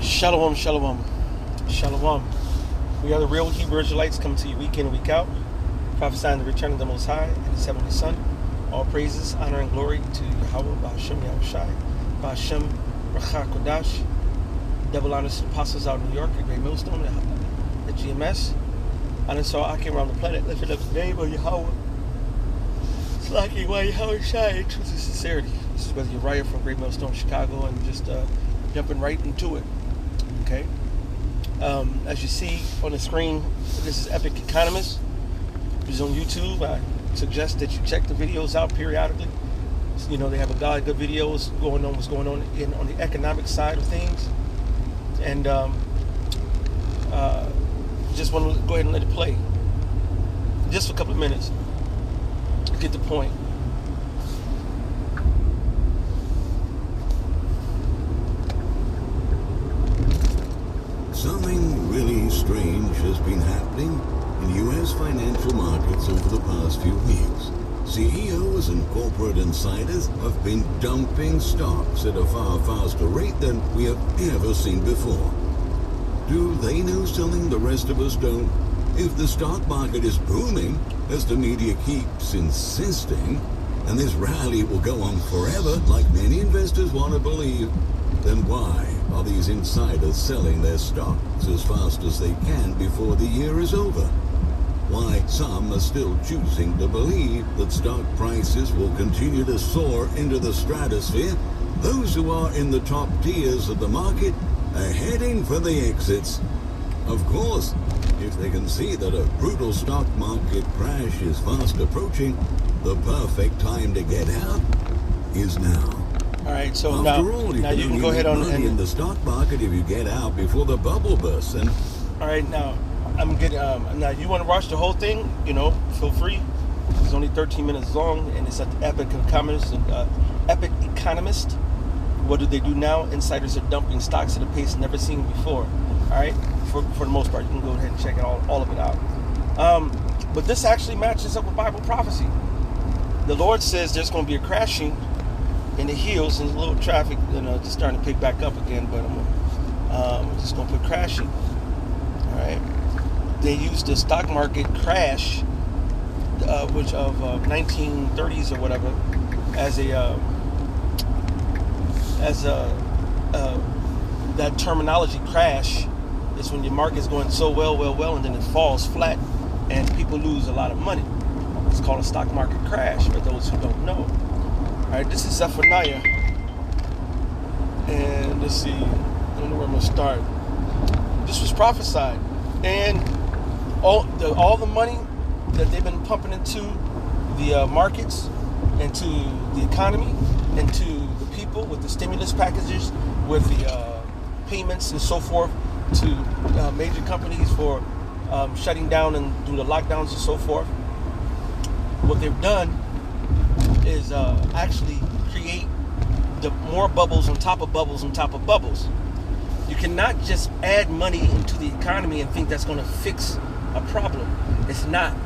Shalom, shalom, shalom. We are the real Hebrew Israelites coming to you week in and week out, prophesying the return of the Most High and His Heavenly Son. All praises, honor, and glory to Yahweh, Ba'ashem Yahushai, Ba'ashem Racha Kodash. Double honors to the apostles out in New York, at Great Millstone, at GMS. And so I came around the planet, lifted up the name of Yahweh. Slacking while Yahweh Shai in truth and sincerity. This is Brother Uriah from Great Millstone, Chicago, and just jumping right into it. Okay. As you see on the screen, this is Epic Economist. He's on YouTube. I suggest that you check the videos out periodically. You know, they have a lot of good videos going on, what's going on on the economic side of things. And just want to go ahead and let it play. Just for a couple of minutes to get the point. Something really strange has been happening in U.S. financial markets over the past few weeks. CEOs and corporate insiders have been dumping stocks at a far faster rate than we have ever seen before. Do they know something the rest of us don't? If the stock market is booming, as the media keeps insisting, and this rally will go on forever like many investors want to believe, then why are these insiders selling their stocks as fast as they can before the year is over? Why some are still choosing to believe that stock prices will continue to soar into the stratosphere, those who are in the top tiers of the market are heading for the exits. Of course, if they can see that a brutal stock market crash is fast approaching, the perfect time to get out is now. All right, so After all, now you can go ahead on money in the stock market if you get out before the bubble bursts. And all right, now I'm getting now you want to watch the whole thing, you know, feel free. It's only 13 minutes long, and it's at the Epic Economist. Epic Economist. What do they do now? Insiders are dumping stocks at a pace never seen before. All right, for the most part, you can go ahead and check all of it out. But this actually matches up with Bible prophecy. The Lord says there's going to be a crashing in the hills, and a little traffic, you know, just starting to pick back up again. But I'm just going to put crashing. All right. They used the stock market crash, which of 1930s or whatever, as that terminology. Crash is when your market's going so well, and then it falls flat, and people lose a lot of money. It's called a stock market crash for those who don't know. All right, this is Zephaniah, and let's see. I don't know where I'm gonna start. This was prophesied, and all the money that they've been pumping into the markets, into the economy, into the people with the stimulus packages, with the payments and so forth to major companies for shutting down and do the lockdowns and so forth. What they've done is actually create more bubbles on top of bubbles on top of bubbles. You cannot just add money into the economy and think that's going to fix a problem. It's not.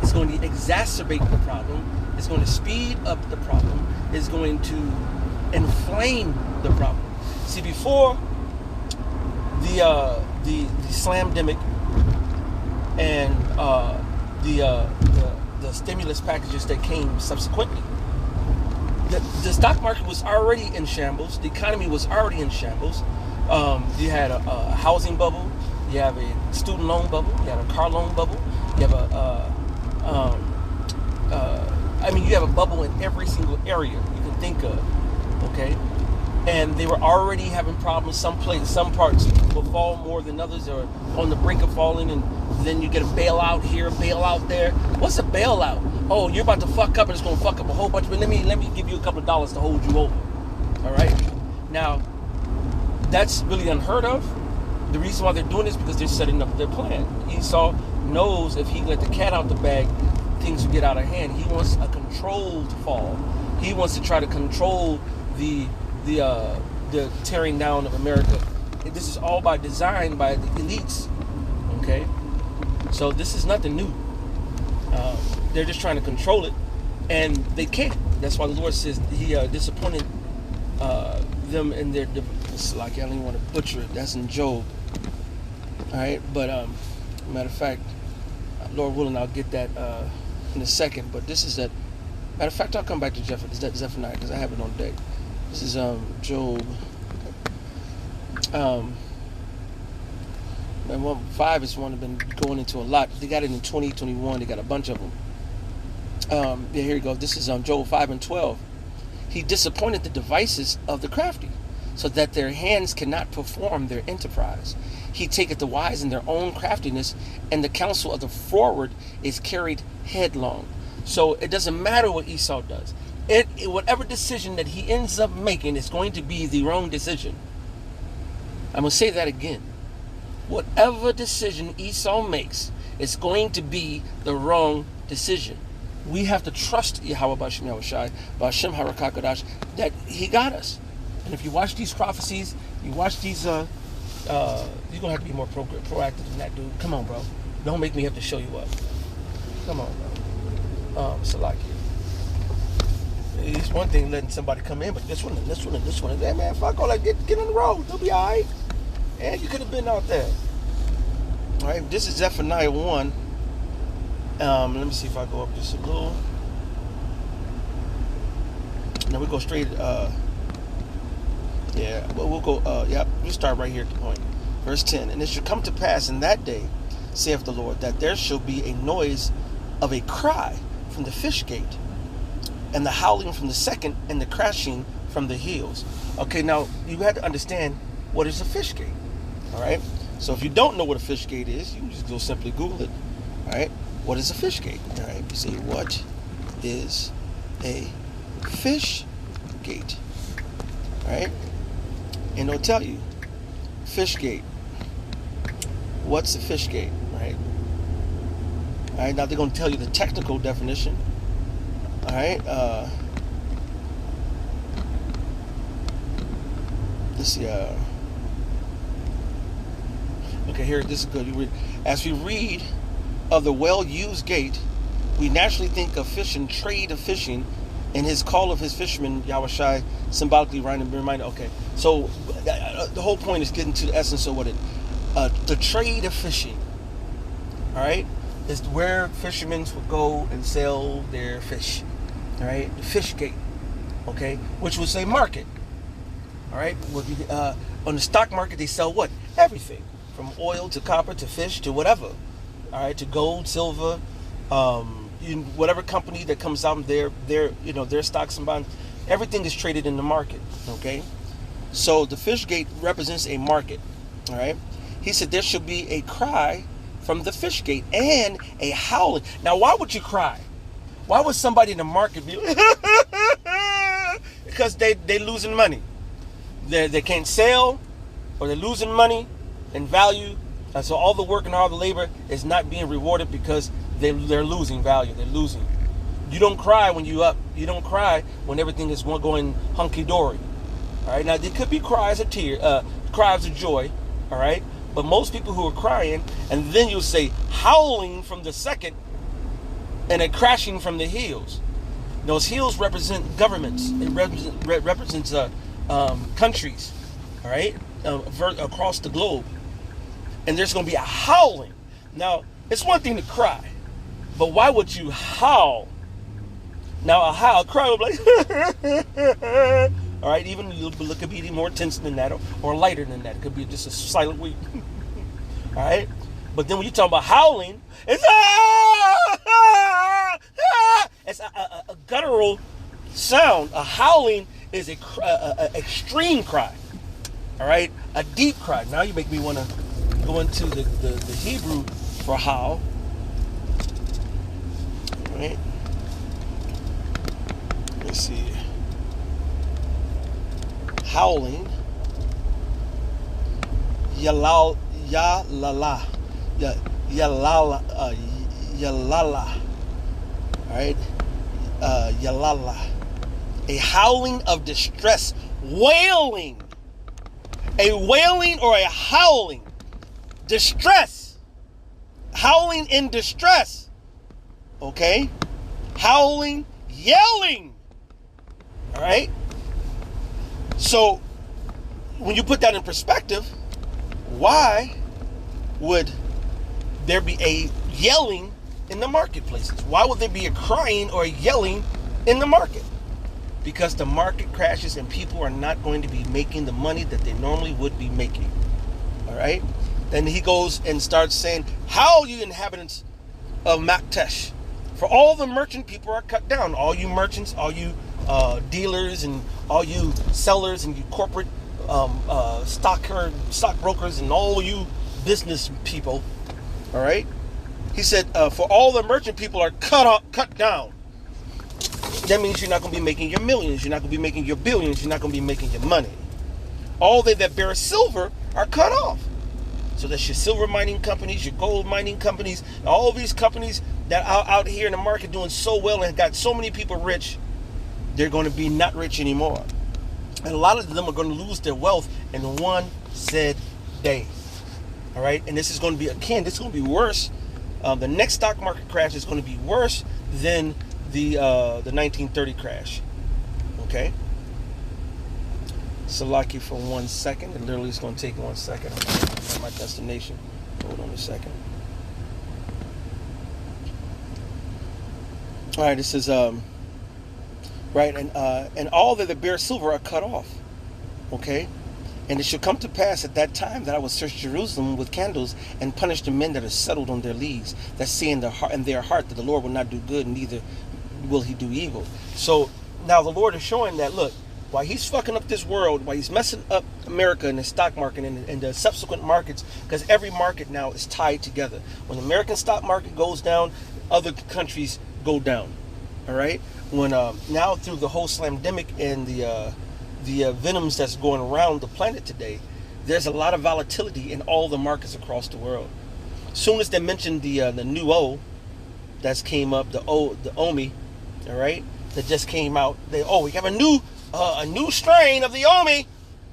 It's going to exacerbate the problem. It's going to speed up the problem. It's going to inflame the problem. See, before the slamdemic and the stimulus packages that came subsequently, the stock market was already in shambles. The economy was already in shambles. You had a housing bubble. You have a student loan bubble. You have a car loan bubble. You have you have a bubble in every single area you can think of. Okay, and they were already having problems. Some parts will fall more than others, or on the brink of falling, and then you get a bailout here, a bailout there. What's a bailout? Oh, you're about to fuck up, and it's going to fuck up a whole bunch. But let me give you a couple of dollars to hold you over. All right. Now, that's really unheard of. The reason why they're doing this is because they're setting up their plan. Esau knows if he let the cat out the bag, things will get out of hand. He wants a controlled fall. He wants to try to control the tearing down of America. And this is all by design by the elites. Okay, so this is nothing new. They're just trying to control it, and they can't. That's why the Lord says He disappointed them in their It's like I don't even want to butcher it. That's in Job. All right, but matter of fact, Lord willing, I'll get that in a second. But this is that. Matter of fact, I'll come back to Zephaniah because I have it on deck. This is Job. 5 is one I've been going into a lot. They got it in 2021. They got a bunch of them. Yeah, here you go. This is Job 5:12. He disappointed the devices of the crafty, so that their hands cannot perform their enterprise. He taketh the wise in their own craftiness, and the counsel of the forward is carried headlong. So it doesn't matter what Esau does. Whatever decision that he ends up making is going to be the wrong decision. I'm going to say that again. Whatever decision Esau makes is going to be the wrong decision. We have to trust Yahweh B'Shem Yahushai, B'Shem Harakakadash, that he got us. And if you watch these prophecies, you watch these, you're going to have to be more proactive than that, dude. Come on, bro. Don't make me have to show you up. Come on, bro. Salaki. It's one thing letting somebody come in, but this one, hey, man, fuck all that. Get on the road. They'll be all right. And you could have been out there. All right, this is Zephaniah 1. Let me see if I go up just a little. Now we go straight. Yeah, well, we'll go. We start right here at the point. Verse 10. And it shall come to pass in that day, saith the Lord, that there shall be a noise of a cry from the fish gate, and the howling from the second, and the crashing from the hills. Okay, now you have to understand what is a fish gate. All right. So if you don't know what a fish gate is, you can just go simply Google it. All right. What is a fish gate? All right. You say, what is a fish gate? All right. And it'll tell you, fish gate. What's a fish gate? Right. All right. Now they're going to tell you the technical definition. All right. Let's see. Okay, here, this is good. You read, as we read of the well-used gate, we naturally think of fishing, trade of fishing, and his call of his fishermen, Yahushai, symbolically reminded. Okay, so the whole point is getting to the essence of what it, the trade of fishing, all right, is where fishermen will go and sell their fish, all right, the fish gate, okay, which was a market, all right. On the stock market, they sell what? Everything. From oil to copper to fish to whatever, all right, to gold, silver, whatever company that comes out, their stocks and bonds, everything is traded in the market. Okay, so the fish gate represents a market. All right, he said there should be a cry from the fish gate and a howling. Now, why would you cry? Why would somebody in the market be? Because they losing money. They can't sell, or they're losing money in value, and so all the work and all the labor is not being rewarded because they're losing value. They're losing. You don't cry when you up. You don't cry when everything is going hunky dory. All right. Now there could be cries of cries of joy. All right. But most people who are crying, and then you'll say howling from the second, and a crashing from the hills. Those hills represent governments. It represents countries. All right. Across the globe. And there's going to be a howling. Now, it's one thing to cry, but why would you howl? Now, a cry would be like, all right, even it could be more intense than that, or lighter than that. It could be just a silent weep. All right, but then when you talk about howling, it's it's a guttural sound. A howling is a extreme cry. All right, a deep cry. Now you make me want to go into the Hebrew for howl. All right. Let's see. Howling. Yalala. All right. Yalala. A howling of distress. Wailing. A wailing or a howling. Distress. Howling in distress. Okay? Howling, yelling. All right? So, when you put that in perspective, why would there be a yelling in the marketplaces? Why would there be a crying or a yelling in the market? Because the market crashes and people are not going to be making the money that they normally would be making. All right? Then he goes and starts saying, how you inhabitants of Maktesh, for all the merchant people are cut down. All you merchants, all you dealers, and all you sellers, and you corporate stockbrokers, and all you business people. All right? He said, for all the merchant people are cut down. That means you're not going to be making your millions. You're not going to be making your billions. You're not going to be making your money. All they that bear silver are cut off. So that's your silver mining companies, your gold mining companies, all these companies that are out here in the market doing so well and got so many people rich, they're going to be not rich anymore. And a lot of them are going to lose their wealth in one said day. All right? And this is going to be, again, this is going to be worse. The next stock market crash is going to be worse than the 1930 crash. Okay? Salaki for 1 second. It literally is going to take 1 second. I'm at my destination. Hold on a second. All right, this is right, and all that bear silver are cut off. Okay, and it shall come to pass at that time that I will search Jerusalem with candles and punish the men that are settled on their leaves, that say in their heart that the Lord will not do good, neither will he do evil. So now the Lord is showing that, look, while he's fucking up this world, while he's messing up America and the stock market and the subsequent markets, because every market now is tied together. When the American stock market goes down, other countries go down. All right? When now through the whole slamdemic and the venoms that's going around the planet today, there's a lot of volatility in all the markets across the world. As soon as they mentioned the new O that's came up, the OMI, all right, that just came out, we have a new strain of the OMI,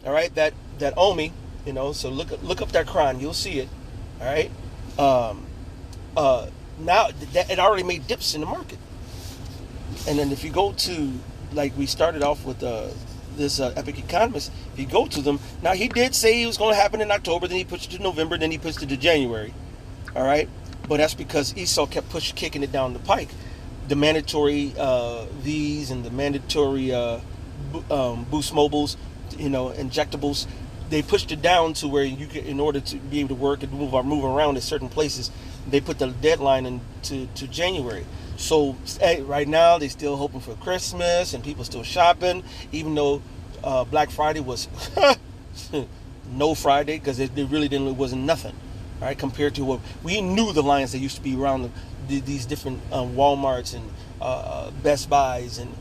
all right, that OMI, you know, so look up that Quran, you'll see it, all right. Now that it already made dips in the market, and then if you go to, like we started off with this epic economist, if you go to them, now he did say it was going to happen in October, then he pushed it to November, then he pushed it to January, all right, but that's because Esau kept kicking it down the pike. The mandatory V's and the mandatory Boost Mobiles, you know, injectables, they pushed it down to where you can, in order to be able to work and move around in certain places, they put the deadline to January. So right now they're still hoping for Christmas and people still shopping, even though Black Friday was no Friday, because it really wasn't nothing, right? Compared to what we knew, the lines that used to be around these different Walmarts and Best Buys and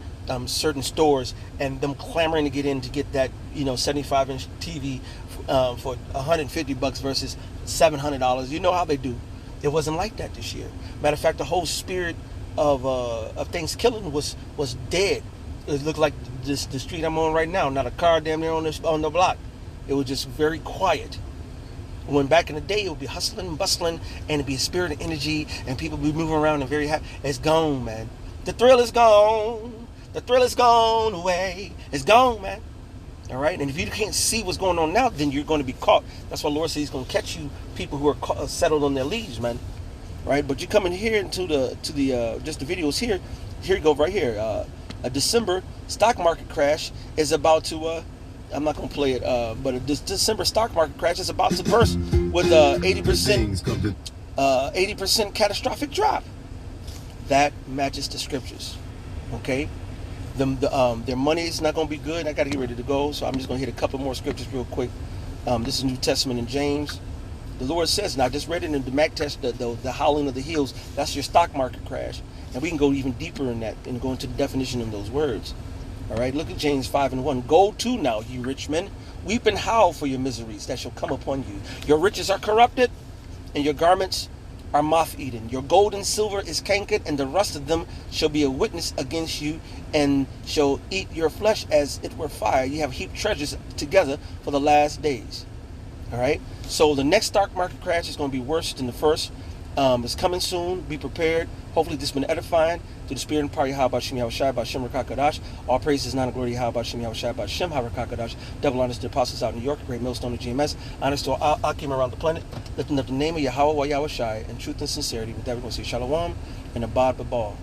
certain stores, and them clamoring to get in to get that 75-inch TV for $150 versus $700. You know how they do. It wasn't like that this year. Matter of fact, the whole spirit of Thanksgiving was dead. It looked like the street I'm on right now, not a car damn near on the block. It was just very quiet. When back in the day, it would be hustling and bustling, and it'd be a spirit of energy, and people would be moving around and very happy. It's gone, man. The thrill is gone. The thrill is gone away. It's gone, man. All right? And if you can't see what's going on now, then you're going to be caught. That's why Lord says he's going to catch you, people who are settled on their leaves, man. Right? But you come in here into the just the videos here. Here you go, right here. A December stock market crash is about to... I'm not going to play it, but a December stock market crash is about to burst with 80% catastrophic drop. That matches the scriptures. Okay? Their money is not going to be good. I got to get ready to go, so I'm just going to hit a couple more scriptures real quick. This is New Testament in James. The Lord says, and I just read it in the Maktesh, the howling of the hills. That's your stock market crash. And we can go even deeper in that and go into the definition of those words. All right, look at James 5:1. Go to now, ye rich men, weep and howl for your miseries that shall come upon you. Your riches are corrupted, and your garments are moth-eaten. Your gold and silver is cankered, and the rust of them shall be a witness against you, and shall eat your flesh as it were fire. You have heaped treasures together for the last days. All right, so the next stock market crash is going to be worse than the first. It's coming soon. Be prepared. Hopefully this has been edifying. To the spirit and power Yahweh Shem Yahweh Shai Shem Rakakadash. All praises, honor, glory Yahweh Shem Yahweh Shai Shem Harakakadash. Double honors to the apostles out in New York, great millstone of GMS. Honors to all Akim around the planet. Lifting up the name of Yahweh Yahweh Shai in truth and sincerity. With that, we're going to say Shalom and Abad Babal.